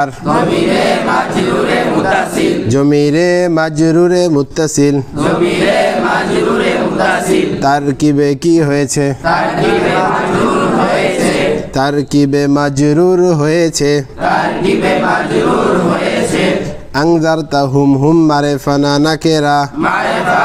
জমিরে মাজরুরে মুতাসিল জমিরে মাজরুরে মুত্তাসিল জমিরে মাজরুরে মুতাসিল তারকিবে কি হয়েছে তারকিবে মাজরুর হয়েছে তারকিবে মাজরুর হয়েছে তারকিবে মাজরুর হয়েছে আনজারতাহুম হুম মারিফানা নাকেরা মারিফা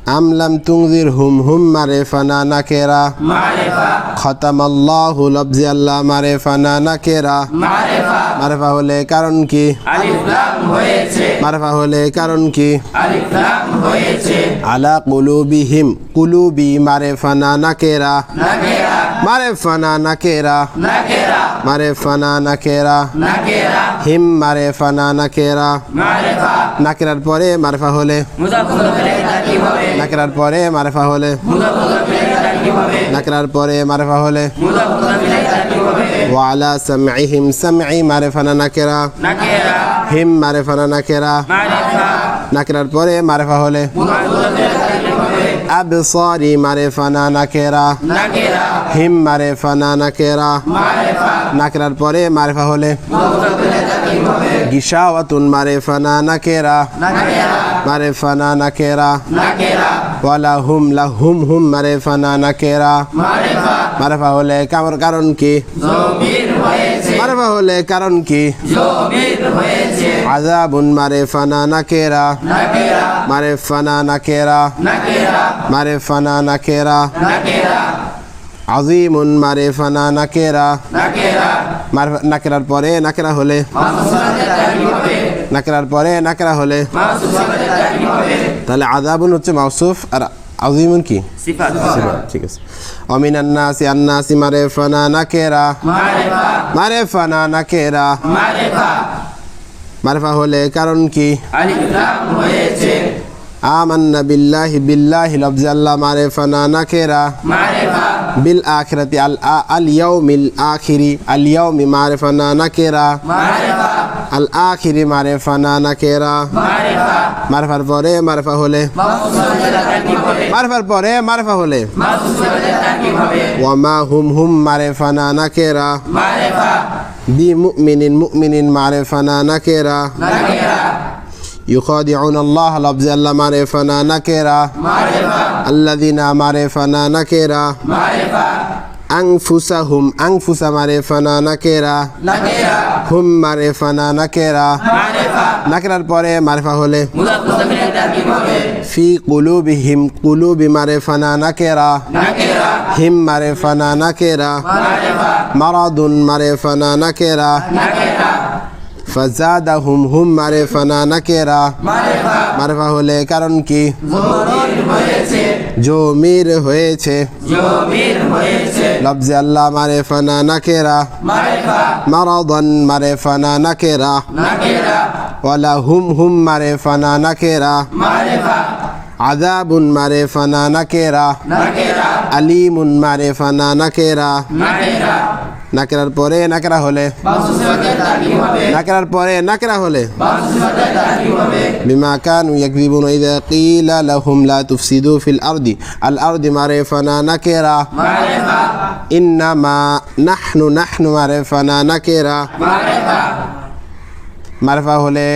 আম লাম তুনজিরহুম হুম মারিফানা নাকেরা মারিফা খতামাল্লাহু লফজি আল্লাহ মারিফানা নাকেরা মারিফা মারিফা হলে কারণ কি আলিফ লাম হয়েছে মারিফা হলে কারণ কি আলিফ লাম হয়েছে আলা কুলুবিহিম কুলুবি মারিফানা নাকেরা নাকেরা মারিফানা নাকেরা নাকেরা মারিফানা নাকেরা নাকেরা হিম মারিফানা নাকেরা মারিফা নাকেরার পরে মারিফা হলে মুজাফ মুজাফির তারকিব হবে নাকেরার পরে মারিফা হলে মুজাফ মুজাফির তারকিব হবে নাকেরার পরে মারিফা হলে মুজাফ মুজাফির তারকিব হবে ওয়ালা সামঈহিম সামঈ মারিফানা নাকেরা নাকেরা হিম মারিফানা নাকেরা মারিফা নাকেরার পরে মারিফা হলে মুজাফ মুজাফির তারকিব হবে আবসারি মারিফানা নাকেরা নাকেরা হিম মারিফানা নাকেরা মারিফা নাকেরার পরে মারিফা হলে মুজাফ মুজাফির তারকিব হবে গিশাওয়াতুন মারিফানা নাকেরা নাকেরা মারিফানা নাকেরা নাকেরা ওয়ালা হুম লাহুম হুম মারিফানা নাকেরা মারিফা মারিফা হলে কারণ কি জমির হয়েছে মারিফা হলে কারণ কি জমির হয়েছে আযাবুন মারিফানা নাকেরা নাকেরা মারিফানা নাকেরা নাকেরা মারিফানা নাকেরা নাকেরা আযীমুন মারিফানা নাকেরা নাকেরা নাকেরার পরে নাকেরা হলে মাসুসাতের তারকিব হবে নাকেরার পরে নাকেরা হলে মাসুসাতের তারকিব হবে তাহলে আযাবুন হচ্ছে মাউসুফ আর আযীমুন কি সিফাত ঠিক আছে অমিনান নাসি আন্নাসি মারিফানা নাকেরা মারিফা মারিফানা নাকেরা মারিফা মারিফা হলে কারণ কি আলিফ লাম হয়েছে আমান্না বিল্লাহি বিল্লাহি লফজি আল্লাহ মারিফানা নাকেরা মারিফা বিল আখিরাতি আল ইয়াউমিল আখিরি আল ইয়াউমি মারিফানা নাকেরা মারিফা আল আখিরি মারিফানা নাকেরা মারিফা মারিফার পরে মারিফা হলে মাসুসাতের তারকিব হবে মারিফার পরে মারিফা হলে মাসুসাতের তারকিব হবে ওয়ামা হুম হুম মারিফানা নাকেরা মারিফা বি মুমিনিন মারিফানা নাকেরা নাকেরা يخادعون الله لفظ الله معرفنا نكرا মারিফা الذين معرفنا نكرا মারিফা أنفسهم أنفس معرفنا نكرا নাকেরা هم معرفنا نكرا মারিফা نكرا পরে মারিফা হলে মুজাফ মুজাফির তারকিব হবে في قلوبهم قلوب معرفنا نكرا নাকেরা هم معرفنا نكرا মারিফা مرض معرفنا نكرا নাকেরা فزادهم هم معرفنا نكرا মারিফা মারিফা হলে কারণ কি জমির হয়েছে জমির হয়েছে জমির হয়েছে লফজি আল্লাহ মারিফানা নাকেরা মারিফা মারাদান মারিফানা নাকেরা নাকেরা ওয়ালা হুম মারিফানা নাকেরা মারিফা আযাবুন মারিফানা নাকেরা নাকেরা আলিমুন মারিফানা নাকেরা নাকেরা নাকেরার পরে নাকেরা হলে মাসুসাতের তারকিব হবে নাকেরার পরে নাকেরা হলে মাসুসাতের তারকিব হবে বিমা কানু ইয়াকযিবুন ইযা কিলা লাহুম লা তুফসিদু ফিল আরদি মারিফানা নাকেরা মারিফা ইন্নামা নাহনু মারিফানা নাকেরা মারিফা মারিফা হলে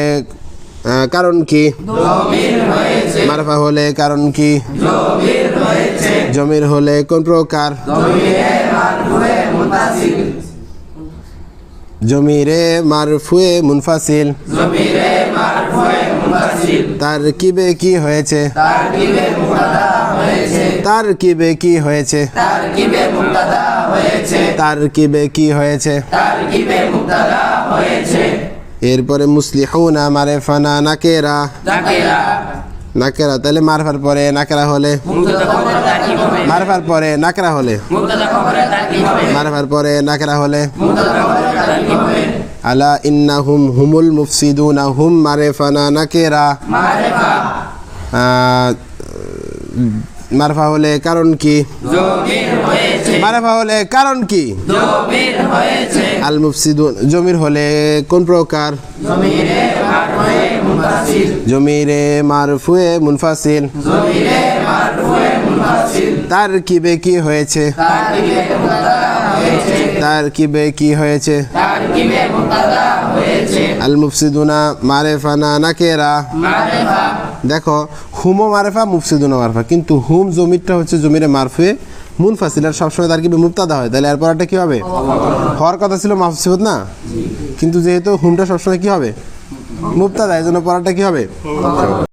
কারণ কি জমির হয়েছে মারিফা হলে কারণ কি জমির হয়েছে জমির হলে কোন প্রকার জমিরে মারফুয়ে মুতাসিল জমিরে মারফুয়ে মুনফাসিল জমিরে মারফুয়ে মুতাসিল তারকিবে কি হয়েছে তারকিবে মুবতাদা হয়েছে তারকিবে কি হয়েছে তারকিবে মুবতাদা হয়েছে তারকিবে কি হয়েছে তারকিবে মুবতাদা হয়েছে এরপরে মুসলিহুনা মারিফানা নাকেরা নাকেরা নাকেরা তাহলে মারফার পরে নাকেরা হলে মুবতাদা খবরের তারকিব হবে মারফার পরে নাকেরা হলে মুবতাদা খবরের তারকিব হবে মারফার পরে নাকেরা হলে মুবতাদা খবরের তারকিব হবে আলা ইন্নাহুম হুমুল মুফসিদুনা হুম মারিফানা নাকেরা মারিফা মারফা হলে কারণ কি জমির হয়েছে মারফা হলে কারণ কি জমির হয়েছে আল মুফসিদুন জমির হলে কোন প্রকার জমিরে মারফুয়ে মুতাসিল জমিরে মারফুয়ে মুনফাসিল জমিরে মারফুয়ে মুতাসিল তারকিবে কি হয়েছে তারকিবে মুবতাদা হয়েছে তারকিবে কি হয়েছে তারকিবে তারকিবে মুবতাদা হয়েছে। আল মুফসিদুনা মারিফা না নাকেরা। মারিফা দেখো হুমও মারিফা মুফসিদুনা মারিফা, কিন্তু হুম জমিরটা হচ্ছে জমিরে মারফুয়ে মুনফাসিল, আর সবসময় তারকিবে মুবতাদা হয়, তাহলে এরপর একটা কি হবে? হওয়ার কথা ছিল মাফসুদ না, কিন্তু যেহেতু হুমটা সবসময় কি হবে? মুবতাদা, এই জন্য পড়াটা কি হবে?